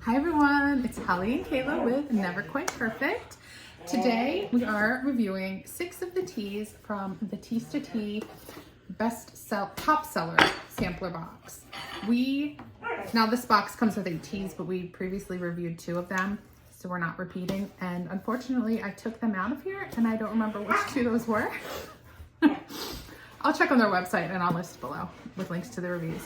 Hi everyone, it's Holly and Kayla with Never Quite Perfect. Today we are reviewing 6 of the teas from the Tiesta Tea top seller sampler box. Now this box comes with 8 teas, but we previously reviewed 2 of them, so we're not repeating. And unfortunately I took them out of here and I don't remember which 2 those were. I'll check on their website and I'll list below with links to the reviews.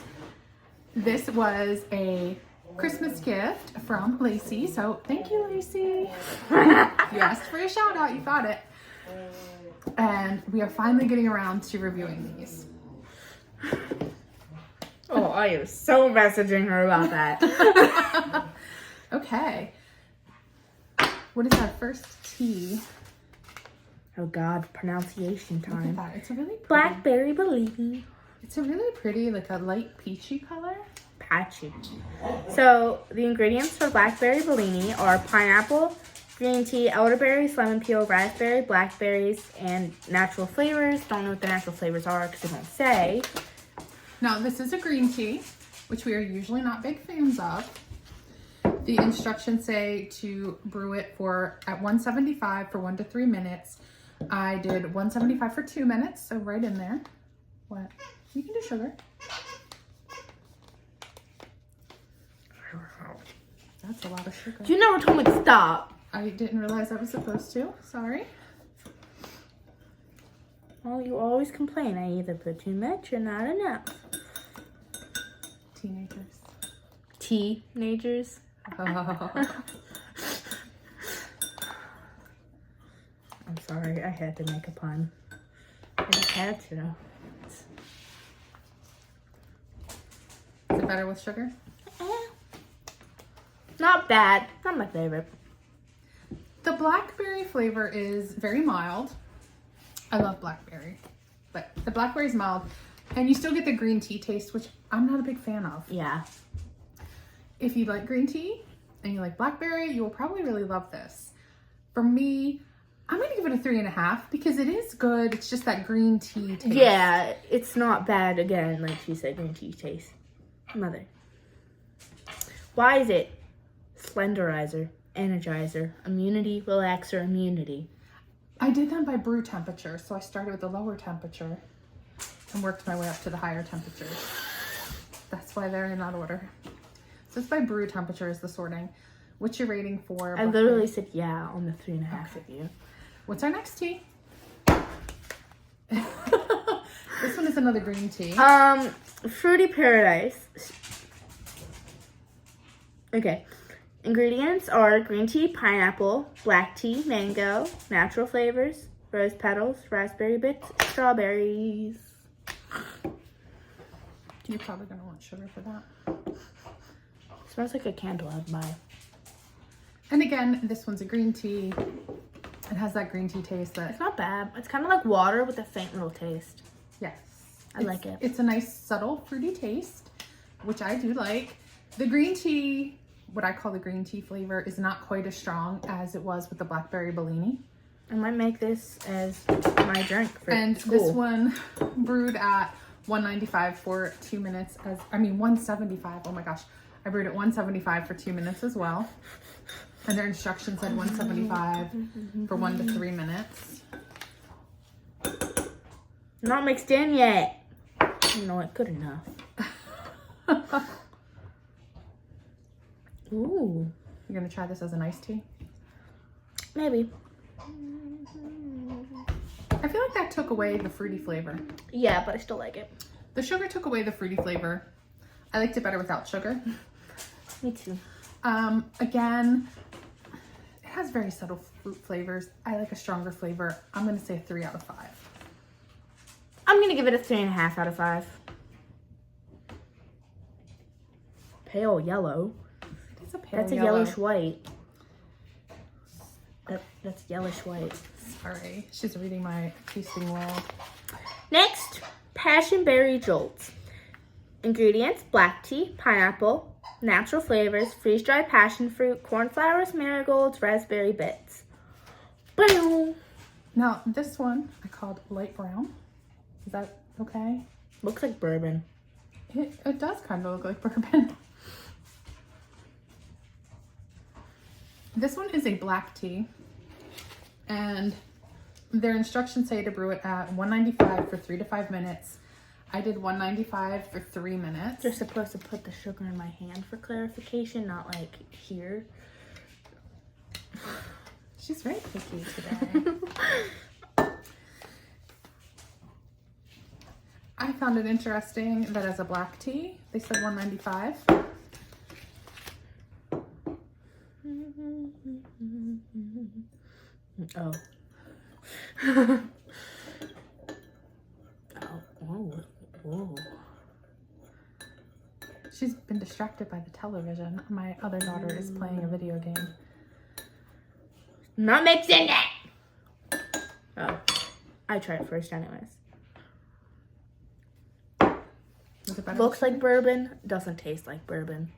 This was a Christmas gift from Lacey, so thank you, Lacey. You asked for a shout out, you got it. And we are finally getting around to reviewing these. Oh, I am so messaging her about that. Okay. What is our first tea? Oh God, pronunciation Look at time. that. It's a really pretty, Blackberry Bellini. it's a really pretty, like a light peachy color. Patchy. So the ingredients for Blackberry Bellini are pineapple, green tea, elderberries, lemon peel, raspberry, blackberries, and natural flavors. Don't know what the natural flavors are because they don't say. Now this is a green tea, which we are usually not big fans of. The instructions say to brew it at 175 for 1 to 3 minutes. I did 175 for 2 minutes, so right in there. What? You can do sugar. That's a lot of sugar. You never told me to stop. I didn't realize I was supposed to. Sorry. Well, you always complain. I either put too much or not enough. Teenagers. Teenagers. Oh. I'm sorry, I had to make a pun. I just had to. Is it better with sugar? Not bad. Not my favorite. The blackberry flavor is very mild. I love blackberry, but the blackberry is mild, and you still get the green tea taste, which I'm not a big fan of. Yeah. If you like green tea and you like blackberry, you will probably really love this. For me, I'm gonna give it a 3.5 because it is good. It's just that green tea taste. Yeah, it's not bad. Again, like she said, green tea taste. Mother. Why is it slenderizer, energizer, immunity, relaxer, immunity? I did them by brew temperature, so I started with the lower temperature and worked my way up to the higher temperatures. That's why they're in that order. So it's by brew temperature is the sorting. What's your rating for? I literally said yeah on the 3.5 with you. What's our next tea? This one is another green tea. Fruity Paradise. Okay. Ingredients are green tea, pineapple, black tea, mango, natural flavors, rose petals, raspberry bits, strawberries. You're probably gonna want sugar for that. Smells like a candle I'd buy. And again, this one's a green tea. It has that green tea taste It's not bad. It's kind of like water with a faint little taste. yes. I like it. It's a nice subtle fruity taste, which I do like. The green tea, what I call the green tea flavor, is not quite as strong as it was with the Blackberry Bellini. I might make this as my drink for And school. this one brewed at 195 for 2 minutes. 175. Oh my gosh. I brewed at 175 for 2 minutes as well. And their instructions said 175 for 1 to 3 minutes. Not mixed in yet. You know what? Good enough. Ooh. You're gonna try this as an iced tea? Maybe. I feel like that took away the fruity flavor. Yeah, but I still like it. The sugar took away the fruity flavor. I liked it better without sugar. Me too. Again, it has very subtle fruit flavors. I like a stronger flavor. I'm gonna say a 3 out of 5. I'm gonna give it a 3.5 out of 5. Pale yellow. It is a pale That's a yellow. yellowish white. That's yellowish white. Sorry, she's reading my tasting world. Next, passion berry jolts. Ingredients: black tea, pineapple, natural flavors, freeze-dried passion fruit, cornflowers, marigolds, raspberry bits. Boom. Now, this one I called light brown. Is that okay? Looks like bourbon. It does kind of look like bourbon. This one is a black tea, and their instructions say to brew it at 195 for 3 to 5 minutes. I did 195 for 3 minutes. You're supposed to put the sugar in my hand for clarification, not like here. She's very picky today. I found it interesting that as a black tea, they said 195. Oh. Oh. Whoa. She's been distracted by the television. My other daughter is playing a video game. Not mixing it! Oh. I tried first anyways. Was it better? Looks like bourbon, doesn't taste like bourbon.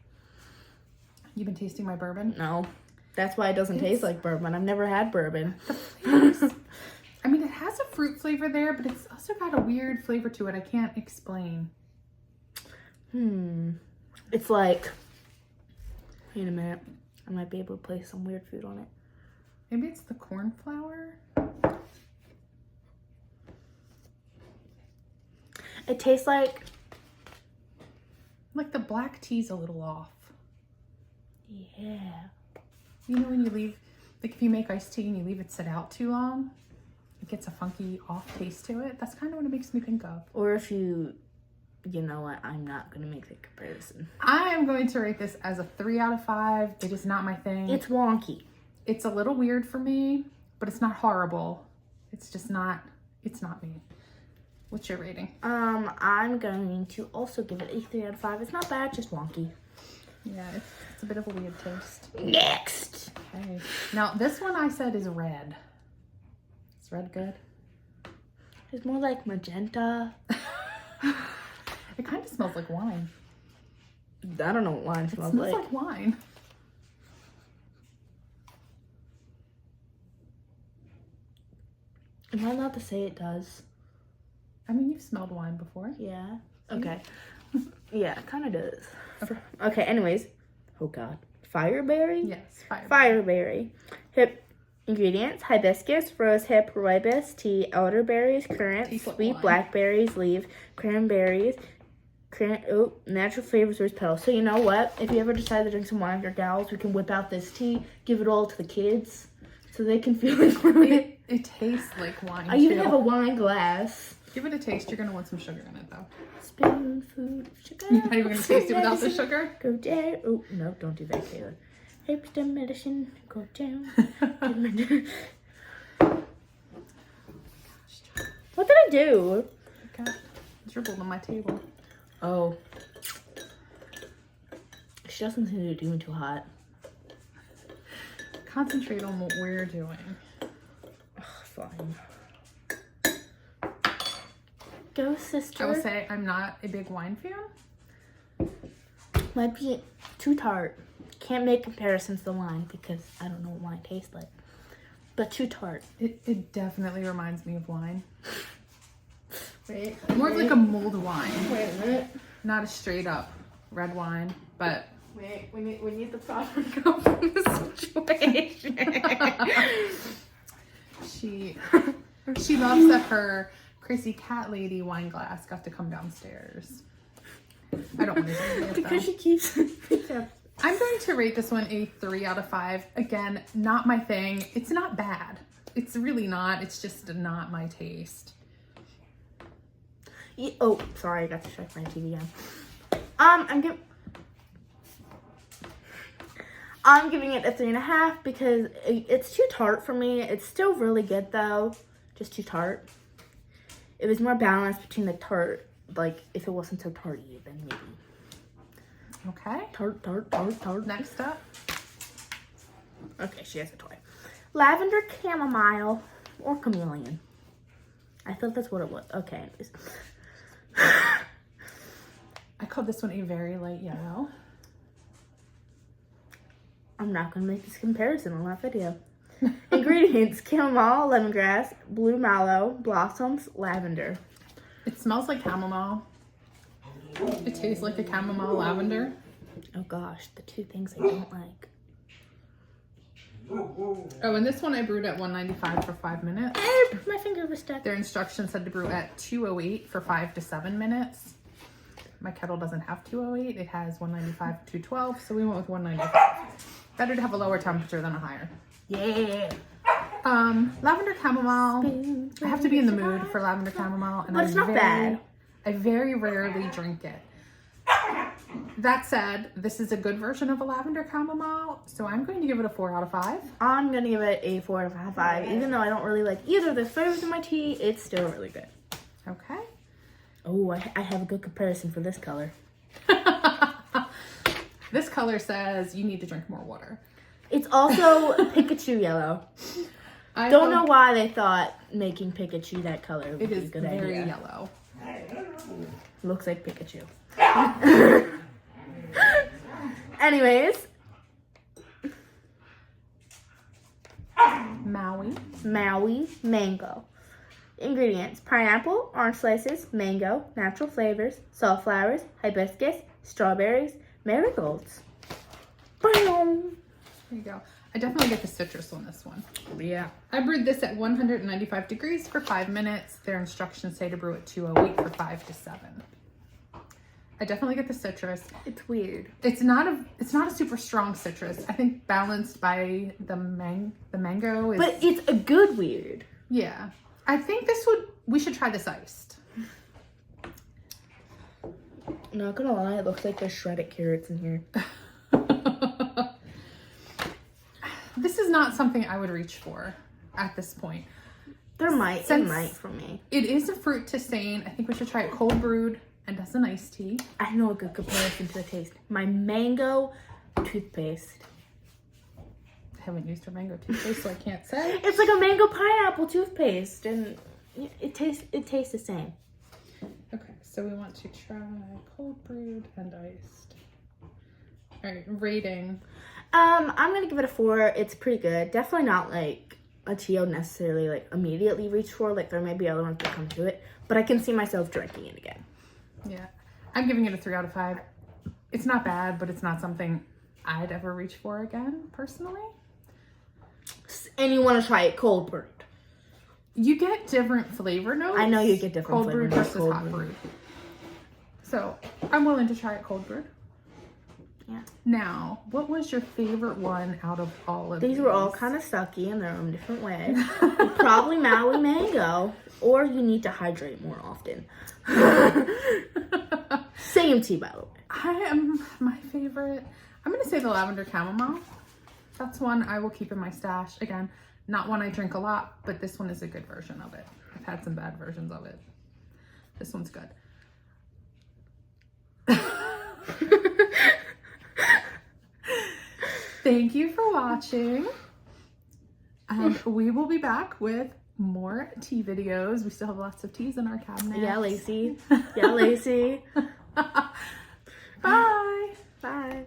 You've been tasting my bourbon? No. That's why it doesn't taste like bourbon. I've never had bourbon. I mean, it has a fruit flavor there, but it's also got a weird flavor to it. I can't explain. It's like, wait a minute. I might be able to place some weird food on it. Maybe it's the corn flour? It tastes like the black tea's a little off. Yeah. You know when you leave, like if you make iced tea and you leave it sit out too long, it gets a funky off taste to it. That's kind of what it makes me think of. Or if you know what, I'm not going to make the comparison. I am going to rate this as a 3 out of 5. It is not my thing. It's wonky. It's a little weird for me, but it's not horrible. It's just not, it's not me. What's your rating? I'm going to also give it a 3 out of 5. It's not bad, just wonky. Yeah, it's a bit of a weird taste. Next. Okay. Now, this one I said is red. Is red good? It's more like magenta. It kind of smells like wine. I don't know what wine It smells smells like. like wine. Am I allowed to say it does? I mean, you've smelled wine before. Yeah. Okay. Yeah, it kind of does. Okay, anyways. Oh, God. Fireberry? Yes, Fireberry. Hip ingredients: hibiscus, rosehip, rooibos tea, elderberries, currants, Tastes like sweet wine. blackberries, leaf, cranberries, natural flavors, rose petals. So you know what? If you ever decide to drink some wine with your gals, we can whip out this tea, give it all to the kids, so they can feel it. It tastes like wine. I even too. have a wine glass. Give it a taste. You're gonna want some sugar in it, though. Spoonful of sugar. You're not even gonna taste it without the sugar. Go down. Oh no! Don't do that, Kayla. Herbs the medicine. Go down. What did I do? Okay. Dribbled on my table. Oh. She doesn't seem to be doing too hot. Concentrate on what we're doing. Fine. Go, sister. I will say I'm not a big wine fan. Might be too tart. Can't make comparisons to wine because I don't know what wine tastes like. But too tart. It definitely reminds me of wine. Wait. More of like a mulled wine. Wait a minute. Not a straight up red wine, but Wait, we need the proper go from the situation. she loves that her crazy cat lady wine glass got to come downstairs. I don't want to do it Because she keeps I'm going to rate this one a 3 out of 5. Again, not my thing. It's not bad. It's really not. It's just not my taste. Oh, sorry, I got to check my TV again. I'm giving it a 3.5 because it's too tart for me. It's still really good though, just too tart. It was more balanced between the tart, like if it wasn't so tarty, then maybe. Okay. Tart. Next up. Okay, she has a toy. Lavender, chamomile, or chameleon. I thought that's what it was. Okay, anyways. I called this one a very light yellow. I'm not going to make this comparison on that video. Ingredients: chamomile, lemongrass, blue mallow, blossoms, lavender. It smells like chamomile. It tastes like a chamomile lavender. Oh gosh, the two things I don't like. Oh, and this one I brewed at 195 for 5 minutes. My finger was stuck. Their instructions said to brew at 208 for 5 to 7 minutes. My kettle doesn't have 208. It has 195 to 212, so we went with 195. Better to have a lower temperature than a higher. Yeah. Lavender chamomile. I have to be in the mood for lavender chamomile. And But it's not bad. I very rarely drink it. That said, this is a good version of a lavender chamomile, so I'm going to give it a 4 out of 5. I'm going to give it a 4 out of 5. Even though I don't really like either of the flavors in my tea, it's still really good. Okay. Oh, I have a good comparison for this color. This color says you need to drink more water. It's also Pikachu yellow. I don't know why they thought making Pikachu that color would be a good idea. It is very yellow. Looks like Pikachu. Anyways. Maui mango. Ingredients: pineapple, orange slices, mango, natural flavors, sunflowers, hibiscus, strawberries, marigolds. Boom. There you go. I definitely get the citrus on this one. Yeah. I brewed this at 195 degrees for 5 minutes. Their instructions say to brew at 208 for 5 to 7. I definitely get the citrus. It's weird. It's not a super strong citrus. I think balanced by the mango is. But it's a good weird. Yeah. I think we should try this iced. Not gonna lie, it looks like there's shredded carrots in here. This is not something I would reach for at this point. It might for me. It is a fruit tisane. I think we should try it cold brewed and as an iced tea. I know a good comparison to the taste. My mango toothpaste. I haven't used her mango toothpaste, so I can't say. It's like a mango pineapple toothpaste, and it tastes the same. Okay, so we want to try cold brewed and iced. All right, rating. I'm gonna give it a 4. It's pretty good. Definitely not like a tea I would necessarily like immediately reach for. Like there may be other ones that come to it, but I can see myself drinking it again. Yeah, I'm giving it a 3 out of 5. It's not bad, but it's not something I'd ever reach for again, personally. And you want to try it cold brewed. You get different flavor notes. I know you get different cold brewed versus hot brewed. So I'm willing to try it cold brewed. Yeah. Now, what was your favorite one out of all of these? These were all kind of sucky in their own different way. Probably Maui mango, or you need to hydrate more often. Same tea, by the way. My favorite. I'm going to say the lavender chamomile. That's one I will keep in my stash. Again, not one I drink a lot, but this one is a good version of it. I've had some bad versions of it. This one's good. Thank you for watching. We will be back with more tea videos. We still have lots of teas in our cabinet. Yeah, Lacey. Yeah, Lacey. Bye. Bye.